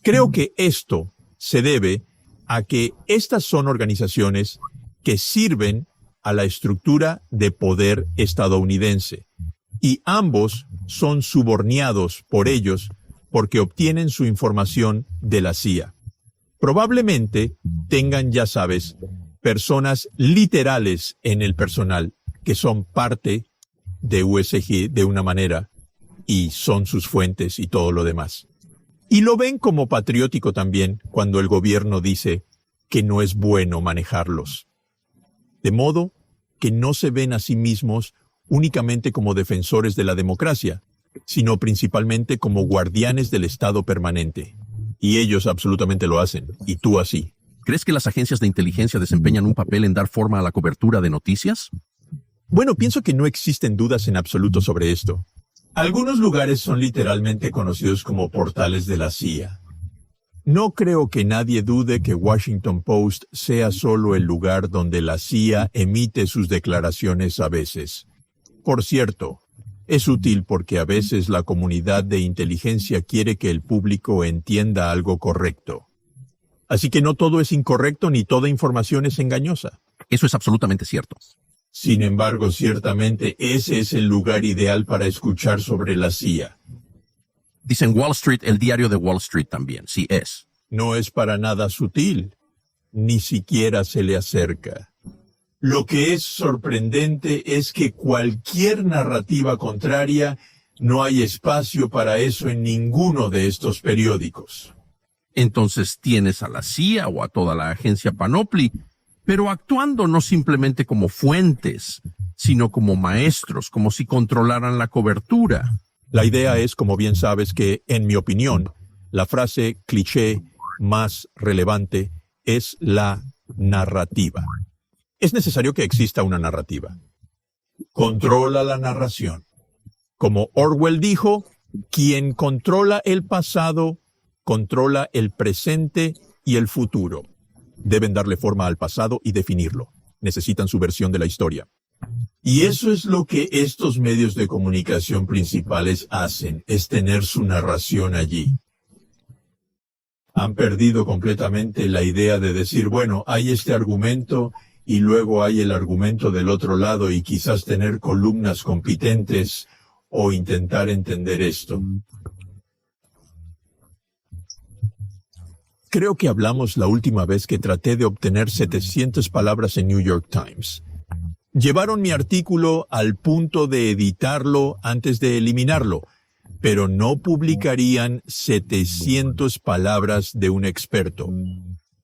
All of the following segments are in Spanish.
Creo que esto se debe a que estas son organizaciones que sirven a la estructura de poder estadounidense y ambos son subornados por ellos porque obtienen su información de la CIA. Probablemente tengan, ya sabes, personas literales en el personal que son parte de USG de una manera y son sus fuentes y todo lo demás. Y lo ven como patriótico también cuando el gobierno dice que no es bueno manejarlos. De modo que no se ven a sí mismos únicamente como defensores de la democracia, sino principalmente como guardianes del Estado permanente. Y ellos absolutamente lo hacen, y tú así. ¿Crees que las agencias de inteligencia desempeñan un papel en dar forma a la cobertura de noticias? Bueno, pienso que no existen dudas en absoluto sobre esto. Algunos lugares son literalmente conocidos como portales de la CIA. No creo que nadie dude que Washington Post sea solo el lugar donde la CIA emite sus declaraciones a veces. Por cierto, es útil porque a veces la comunidad de inteligencia quiere que el público entienda algo correcto. Así que no todo es incorrecto ni toda información es engañosa. Eso es absolutamente cierto. Sin embargo, ciertamente ese es el lugar ideal para escuchar sobre la CIA. Dicen Wall Street, el diario de Wall Street también, sí es. No es para nada sutil, ni siquiera se le acerca. Lo que es sorprendente es que cualquier narrativa contraria, no hay espacio para eso en ninguno de estos periódicos. Entonces tienes a la CIA o a toda la agencia Panoply, pero actuando no simplemente como fuentes, sino como maestros, como si controlaran la cobertura. La idea es, como bien sabes, que, en mi opinión, la frase cliché más relevante es la narrativa. Es necesario que exista una narrativa. Controla la narración. Como Orwell dijo, quien controla el pasado, controla el presente y el futuro. Deben darle forma al pasado y definirlo. Necesitan su versión de la historia. Y eso es lo que estos medios de comunicación principales hacen, es tener su narración allí. Han perdido completamente la idea de decir, bueno, hay este argumento y luego hay el argumento del otro lado y quizás tener columnas competentes o intentar entender esto. Creo que hablamos la última vez que traté de obtener 700 palabras en New York Times. Llevaron mi artículo al punto de editarlo antes de eliminarlo, pero no publicarían 700 palabras de un experto.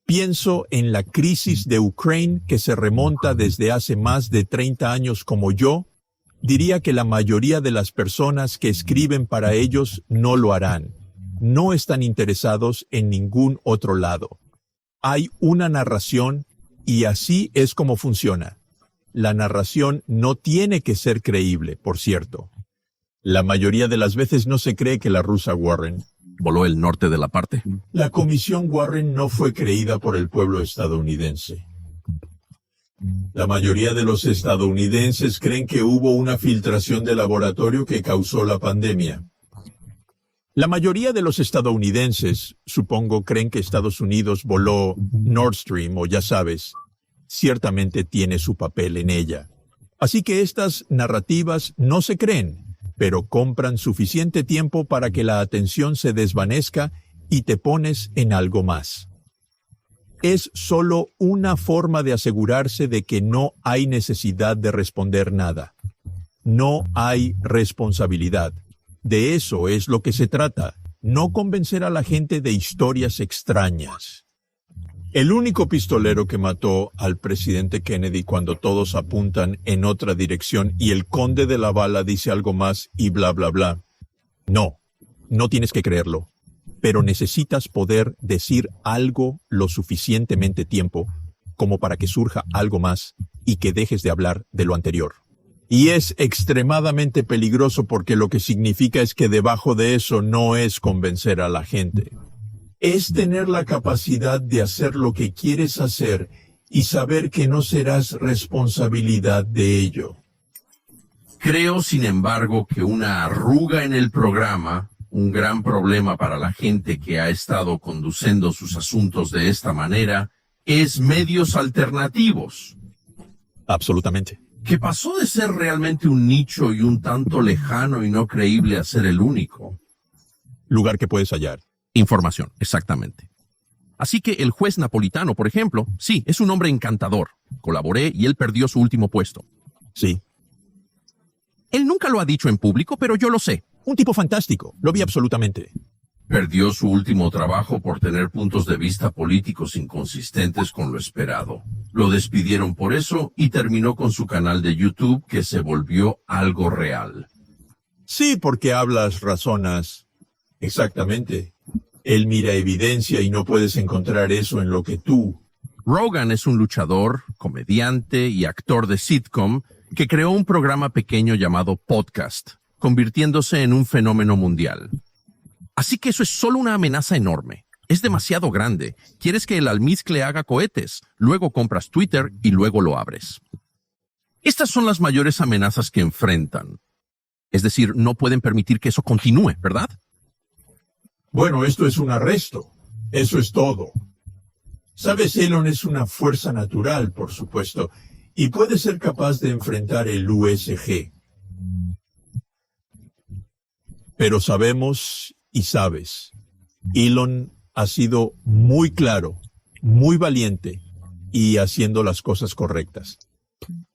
Pienso en la crisis de Ucrania que se remonta desde hace más de 30 años como yo. Diría que la mayoría de las personas que escriben para ellos no lo harán. No están interesados en ningún otro lado. Hay una narración y así es como funciona. La narración no tiene que ser creíble, por cierto. La mayoría de las veces no se cree que la rusa Warren ¿Voló el norte de la parte? La comisión Warren no fue creída por el pueblo estadounidense. La mayoría de los estadounidenses creen que hubo una filtración de laboratorio que causó la pandemia. La mayoría de los estadounidenses, supongo, creen que Estados Unidos voló Nord Stream o ya sabes, ciertamente tiene su papel en ella. Así que estas narrativas no se creen, pero compran suficiente tiempo para que la atención se desvanezca y te pones en algo más. Es solo una forma de asegurarse de que no hay necesidad de responder nada. No hay responsabilidad. De eso es lo que se trata, no convencer a la gente de historias extrañas. El único pistolero que mató al presidente Kennedy cuando todos apuntan en otra dirección y el conde de la bala dice algo más y bla, bla, bla. No, no tienes que creerlo, pero necesitas poder decir algo lo suficientemente tiempo como para que surja algo más y que dejes de hablar de lo anterior. Y es extremadamente peligroso porque lo que significa es que debajo de eso no es convencer a la gente. Es tener la capacidad de hacer lo que quieres hacer y saber que no serás responsabilidad de ello. Creo, sin embargo, que una arruga en el programa, un gran problema para la gente que ha estado conduciendo sus asuntos de esta manera es medios alternativos, Absolutamente. que pasó de ser realmente un nicho y un tanto lejano y no creíble a ser el único. Lugar que puedes hallar. Información, exactamente. Así que el juez napolitano, por ejemplo, sí, es un hombre encantador. Colaboré y él perdió su último puesto. Sí. Él nunca lo ha dicho en público, pero yo lo sé. Un tipo fantástico. Lo vi absolutamente. Perdió su último trabajo por tener puntos de vista políticos inconsistentes con lo esperado. Lo despidieron por eso y terminó con su canal de YouTube que se volvió algo real. Sí, porque hablas, razonas. Exactamente. Él mira evidencia y no puedes encontrar eso en lo que tú. Rogan es un luchador, comediante y actor de sitcom que creó un programa pequeño llamado Podcast, convirtiéndose en un fenómeno mundial. Así que eso es solo una amenaza enorme. Es demasiado grande. Quieres que el almizcle haga cohetes, luego compras Twitter y luego lo abres. Estas son las mayores amenazas que enfrentan. Es decir, no pueden permitir que eso continúe, ¿verdad? Bueno, esto es un arresto. Eso es todo. Sabes, Elon es una fuerza natural, por supuesto, y puede ser capaz de enfrentar el USG. Pero sabemos y sabes, Elon ha sido muy claro, muy valiente y haciendo las cosas correctas.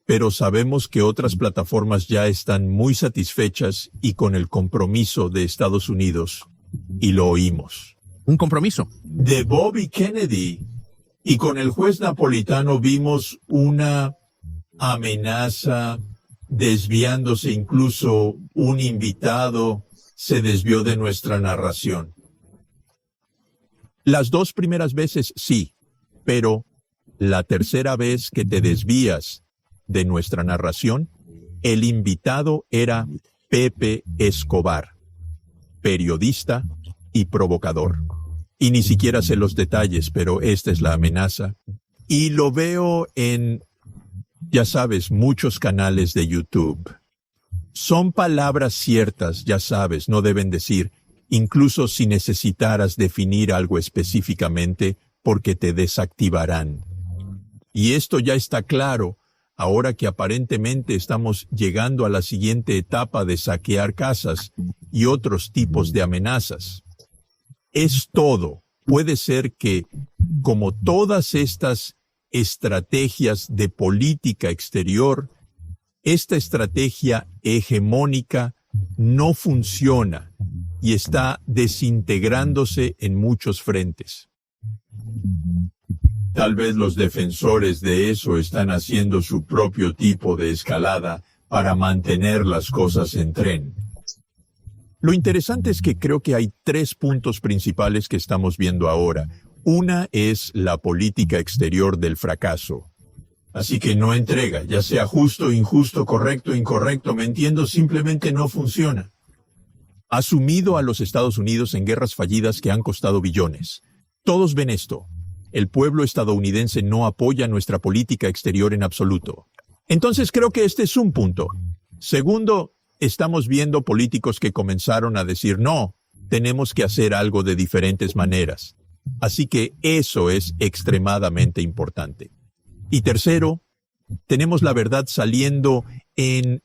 Pero sabemos que otras plataformas ya están muy satisfechas y con el compromiso de Estados Unidos, y lo oímos. Un compromiso. De Bobby Kennedy, y con el juez napolitano vimos una amenaza, desviándose incluso un invitado se desvió de nuestra narración. Las dos primeras veces sí, pero la tercera vez que te desvías de nuestra narración, el invitado era Pepe Escobar, periodista y provocador. Y ni siquiera sé los detalles, pero esta es la amenaza. Y lo veo en, ya sabes, muchos canales de YouTube. Son palabras ciertas, ya sabes, no deben decir, incluso si necesitaras definir algo específicamente, porque te desactivarán. Y esto ya está claro, ahora que aparentemente estamos llegando a la siguiente etapa de saquear casas y otros tipos de amenazas. Es todo. Puede ser que, como todas estas estrategias de política exterior, esta estrategia hegemónica no funciona y está desintegrándose en muchos frentes. Tal vez los defensores de eso están haciendo su propio tipo de escalada para mantener las cosas en tren. Lo interesante es que creo que hay 3 puntos principales que estamos viendo ahora. Una es la política exterior del fracaso. Así que no entrega, ya sea justo, injusto, correcto, incorrecto, me entiendo, simplemente no funciona. Ha sumido a los Estados Unidos en guerras fallidas que han costado billones. Todos ven esto. El pueblo estadounidense no apoya nuestra política exterior en absoluto. Entonces creo que este es un punto. Segundo, estamos viendo políticos que comenzaron a decir, no, tenemos que hacer algo de diferentes maneras. Así que eso es extremadamente importante. Y tercero, tenemos la verdad saliendo en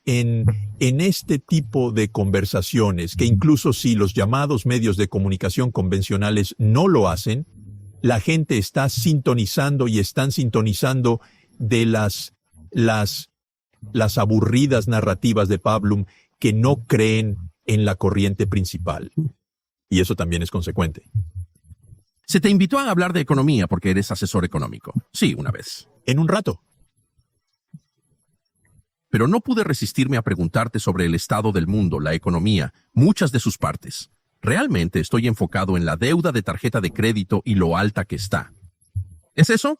este tipo de conversaciones, que incluso si los llamados medios de comunicación convencionales no lo hacen, la gente está sintonizando y están sintonizando de las aburridas narrativas de Pablum que no creen en la corriente principal. Y eso también es consecuente. Se te invitó a hablar de economía porque eres asesor económico. Sí, una vez. En un rato. Pero no pude resistirme a preguntarte sobre el estado del mundo, la economía, muchas de sus partes. Realmente estoy enfocado en la deuda de tarjeta de crédito y lo alta que está. ¿Es eso?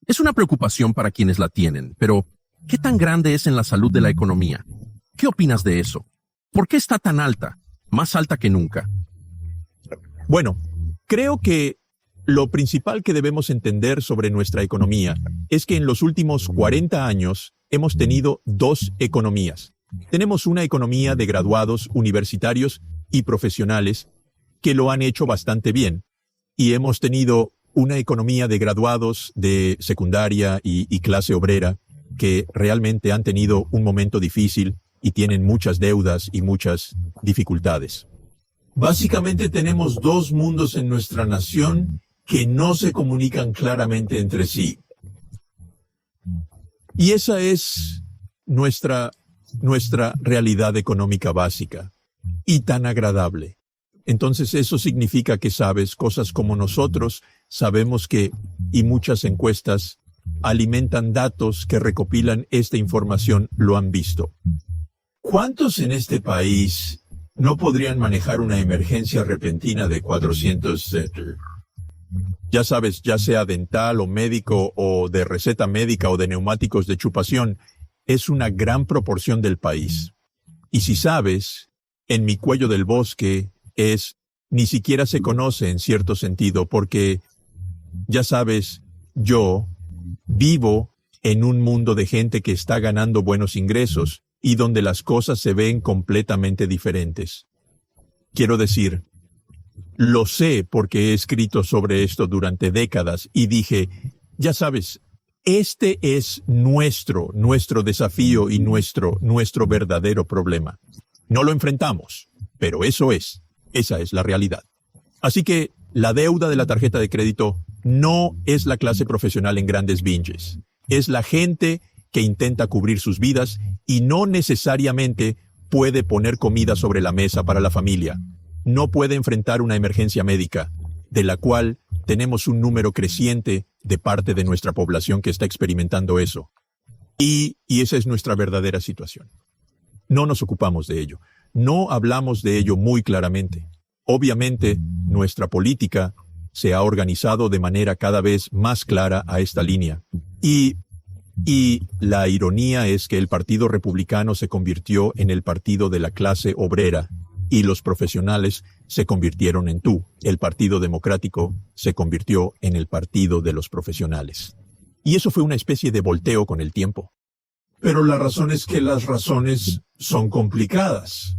Es una preocupación para quienes la tienen, pero ¿qué tan grande es en la salud de la economía? ¿Qué opinas de eso? ¿Por qué está tan alta? Más alta que nunca. Bueno, creo que lo principal que debemos entender sobre nuestra economía es que en los últimos 40 años hemos tenido 2 economías. Tenemos una economía de graduados universitarios y profesionales que lo han hecho bastante bien. Y hemos tenido una economía de graduados de secundaria y clase obrera que realmente han tenido un momento difícil y tienen muchas deudas y muchas dificultades. Básicamente tenemos dos mundos en nuestra nación que no se comunican claramente entre sí. Y esa es nuestra realidad económica básica y tan agradable. Entonces eso significa que sabes cosas como nosotros sabemos que, y muchas encuestas alimentan datos que recopilan esta información, lo han visto. ¿Cuántos en este país no podrían manejar una emergencia repentina de 400, ya sabes, ya sea dental o médico o de receta médica o de neumáticos de chupación? Es una gran proporción del país. Y si sabes, en mi cuello del bosque ni siquiera se conoce en cierto sentido porque, ya sabes, yo vivo en un mundo de gente que está ganando buenos ingresos y donde las cosas se ven completamente diferentes. Quiero decir, lo sé porque he escrito sobre esto durante décadas y dije, ya sabes, este es nuestro desafío y nuestro verdadero problema. No lo enfrentamos, pero esa es la realidad. Así que la deuda de la tarjeta de crédito no es la clase profesional en grandes binges. Es la gente que intenta cubrir sus vidas y no necesariamente puede poner comida sobre la mesa para la familia. No puede enfrentar una emergencia médica, de la cual tenemos un número creciente de parte de nuestra población que está experimentando eso. Y esa es nuestra verdadera situación. No nos ocupamos de ello. No hablamos de ello muy claramente. Obviamente, nuestra política se ha organizado de manera cada vez más clara a esta línea. Y la ironía es que el Partido Republicano se convirtió en el partido de la clase obrera y los profesionales se convirtieron en tú. El Partido Democrático se convirtió en el partido de los profesionales. Y eso fue una especie de volteo con el tiempo. Pero la razón es que las razones son complicadas.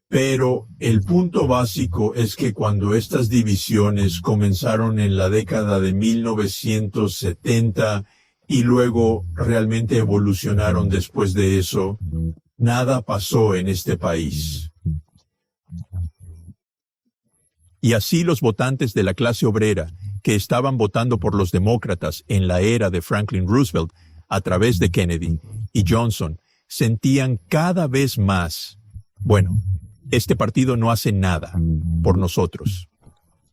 Pero el punto básico es que cuando estas divisiones comenzaron en la década de 1970 y luego realmente evolucionaron después de eso, nada pasó en este país. Y así los votantes de la clase obrera, que estaban votando por los demócratas en la era de Franklin Roosevelt, a través de Kennedy y Johnson, sentían cada vez más, bueno, este partido no hace nada por nosotros.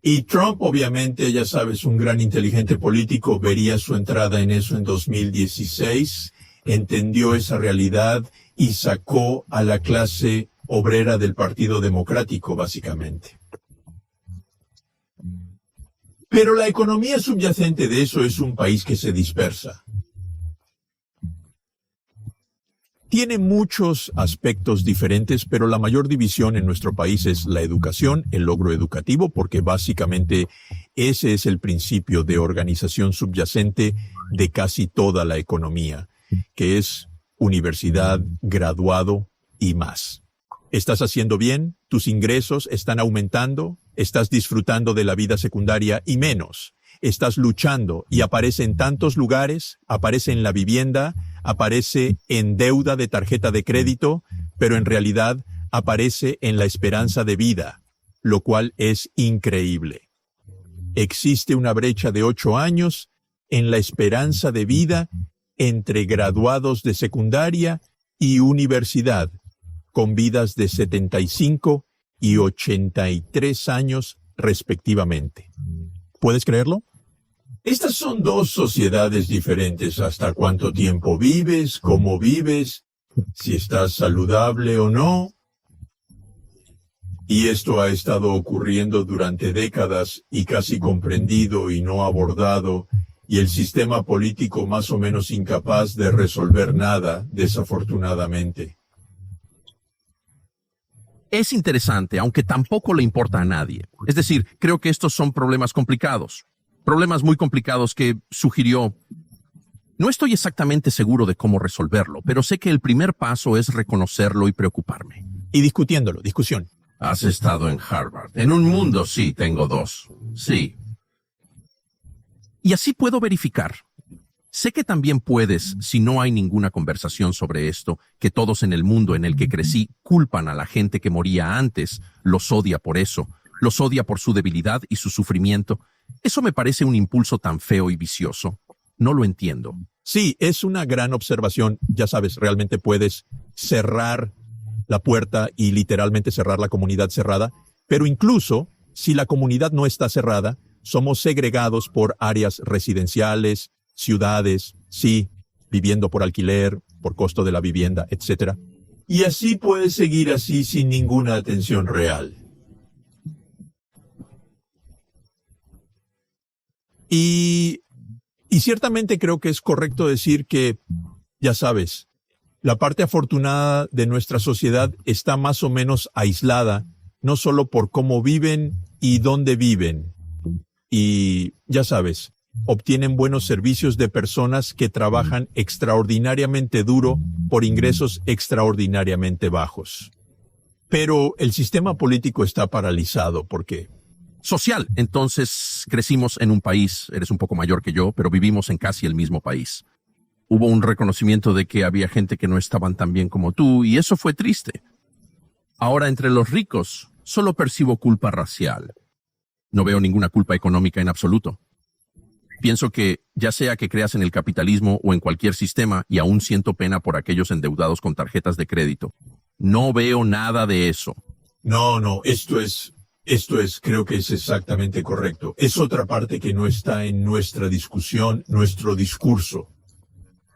Y Trump, obviamente, ya sabes, un gran inteligente político, vería su entrada en eso en 2016, entendió esa realidad y sacó a la clase obrera del Partido Democrático, básicamente. Pero la economía subyacente de eso es un país que se dispersa. Tiene muchos aspectos diferentes, pero la mayor división en nuestro país es la educación, el logro educativo, porque básicamente ese es el principio de organización subyacente de casi toda la economía, que es universidad, graduado y más. ¿Estás haciendo bien? ¿Tus ingresos están aumentando? ¿Estás disfrutando de la vida secundaria y menos? ¿Estás luchando y aparece en tantos lugares? Aparece en la vivienda, aparece en deuda de tarjeta de crédito, pero en realidad aparece en la esperanza de vida, lo cual es increíble. Existe una brecha de 8 años en la esperanza de vida entre graduados de secundaria y universidad, con vidas de 75 y 83 años respectivamente. ¿Puedes creerlo? Estas son dos sociedades diferentes. ¿Hasta cuánto tiempo vives? ¿Cómo vives? ¿Si estás saludable o no? Y esto ha estado ocurriendo durante décadas y casi comprendido y no abordado, y el sistema político más o menos incapaz de resolver nada, desafortunadamente. Es interesante, aunque tampoco le importa a nadie. Es decir, creo que estos son problemas complicados. Problemas muy complicados que sugirió. No estoy exactamente seguro de cómo resolverlo, pero sé que el primer paso es reconocerlo y preocuparme. Y discutiéndolo, discusión. Has estado en Harvard. En un mundo sí, tengo 2. Sí. Y así puedo verificar. Sé que también puedes, si no hay ninguna conversación sobre esto, que todos en el mundo en el que crecí culpan a la gente que moría antes, los odia por eso, los odia por su debilidad y su sufrimiento. Eso me parece un impulso tan feo y vicioso. No lo entiendo. Sí, es una gran observación. Ya sabes, realmente puedes cerrar la puerta y literalmente cerrar la comunidad cerrada, pero incluso si la comunidad no está cerrada, somos segregados por áreas residenciales, ciudades, sí, viviendo por alquiler, por costo de la vivienda, etc. Y así puede seguir así sin ninguna atención real. Y ciertamente creo que es correcto decir que, ya sabes, la parte afortunada de nuestra sociedad está más o menos aislada, no solo por cómo viven y dónde viven. Y, ya sabes, obtienen buenos servicios de personas que trabajan extraordinariamente duro por ingresos extraordinariamente bajos. Pero el sistema político está paralizado porque... Social. Entonces, crecimos en un país, eres un poco mayor que yo, pero vivimos en casi el mismo país. Hubo un reconocimiento de que había gente que no estaban tan bien como tú, y eso fue triste. Ahora, entre los ricos, solo percibo culpa racial. No veo ninguna culpa económica en absoluto. Pienso que, ya sea que creas en el capitalismo o en cualquier sistema, y aún siento pena por aquellos endeudados con tarjetas de crédito. No veo nada de eso. No, esto es, creo que es exactamente correcto. Es otra parte que no está en nuestra discusión, nuestro discurso.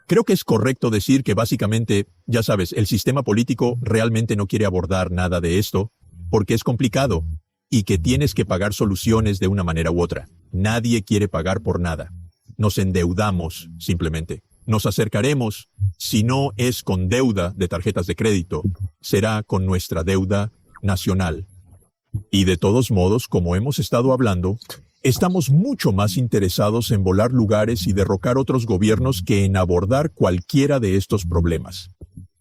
Creo que es correcto decir que básicamente, ya sabes, el sistema político realmente no quiere abordar nada de esto, porque es complicado, y que tienes que pagar soluciones de una manera u otra. Nadie quiere pagar por nada. Nos endeudamos, simplemente. Nos acercaremos, si no es con deuda de tarjetas de crédito, será con nuestra deuda nacional. Y de todos modos, como hemos estado hablando, estamos mucho más interesados en volar lugares y derrocar otros gobiernos que en abordar cualquiera de estos problemas.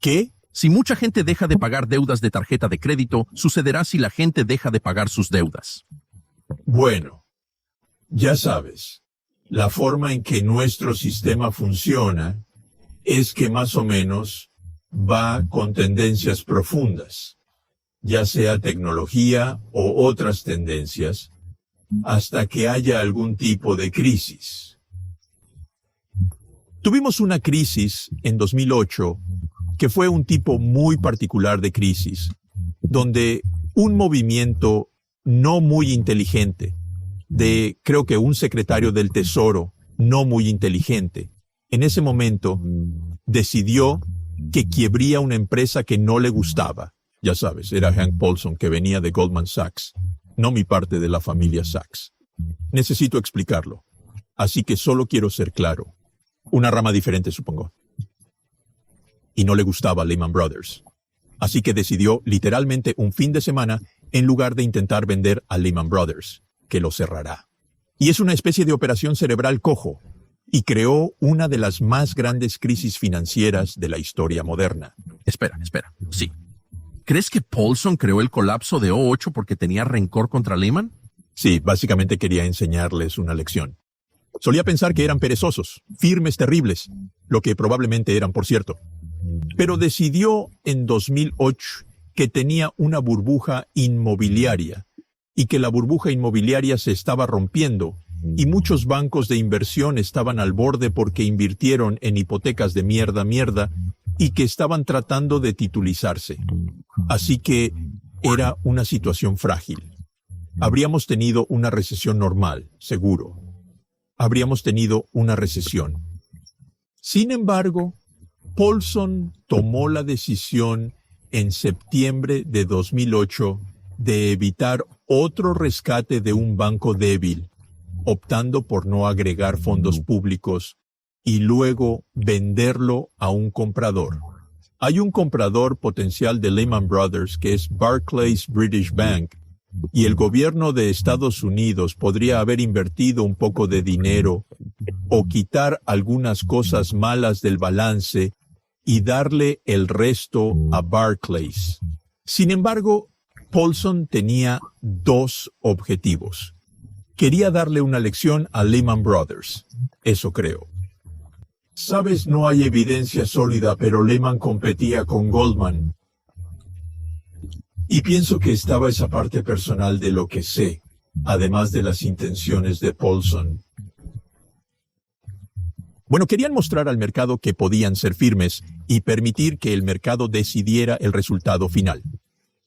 ¿Qué? Si mucha gente deja de pagar deudas de tarjeta de crédito, sucederá si la gente deja de pagar sus deudas. Bueno, ya sabes, la forma en que nuestro sistema funciona es que más o menos va con tendencias profundas, ya sea tecnología o otras tendencias, hasta que haya algún tipo de crisis. Tuvimos una crisis en 2008 que fue un tipo muy particular de crisis, donde un movimiento no muy inteligente, de creo que un secretario del Tesoro no muy inteligente, en ese momento decidió que quiebría una empresa que no le gustaba. Ya sabes, era Hank Paulson, que venía de Goldman Sachs, no mi parte de la familia Sachs. Necesito explicarlo, así que solo quiero ser claro. Una rama diferente, supongo. Y no le gustaba Lehman Brothers. Así que decidió literalmente un fin de semana en lugar de intentar vender a Lehman Brothers, que lo cerrará. Y es una especie de operación cerebral cojo, y creó una de las más grandes crisis financieras de la historia moderna. Espera. Sí. ¿Crees que Paulson creó el colapso de 2008 porque tenía rencor contra Lehman? Sí, básicamente quería enseñarles una lección. Solía pensar que eran perezosos, firmes, terribles, lo que probablemente eran, por cierto. Pero decidió en 2008 que tenía una burbuja inmobiliaria y que la burbuja inmobiliaria se estaba rompiendo y muchos bancos de inversión estaban al borde porque invirtieron en hipotecas de mierda y que estaban tratando de titulizarse. Así que era una situación frágil. Habríamos tenido una recesión normal, seguro. Habríamos tenido una recesión. Sin embargo, Paulson tomó la decisión en septiembre de 2008 de evitar otro rescate de un banco débil, optando por no agregar fondos públicos y luego venderlo a un comprador. Hay un comprador potencial de Lehman Brothers que es Barclays British Bank, y el gobierno de Estados Unidos podría haber invertido un poco de dinero o quitar algunas cosas malas del balance y darle el resto a Barclays. Sin embargo, Paulson tenía dos objetivos. Quería darle una lección a Lehman Brothers. Eso creo. Sabes, no hay evidencia sólida, pero Lehman competía con Goldman. Y pienso que estaba esa parte personal de lo que sé, además de las intenciones de Paulson. Bueno, querían mostrar al mercado que podían ser firmes y permitir que el mercado decidiera el resultado final.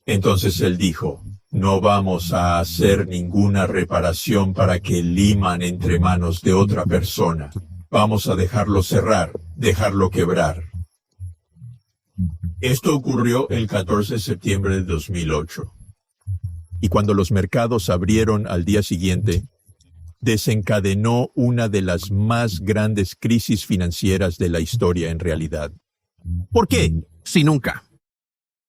Entonces él dijo, no vamos a hacer ninguna reparación para que Lehman entre manos de otra persona. Vamos a dejarlo cerrar, dejarlo quebrar. Esto ocurrió el 14 de septiembre de 2008. Y cuando los mercados abrieron al día siguiente, desencadenó una de las más grandes crisis financieras de la historia en realidad. ¿Por qué? Si nunca.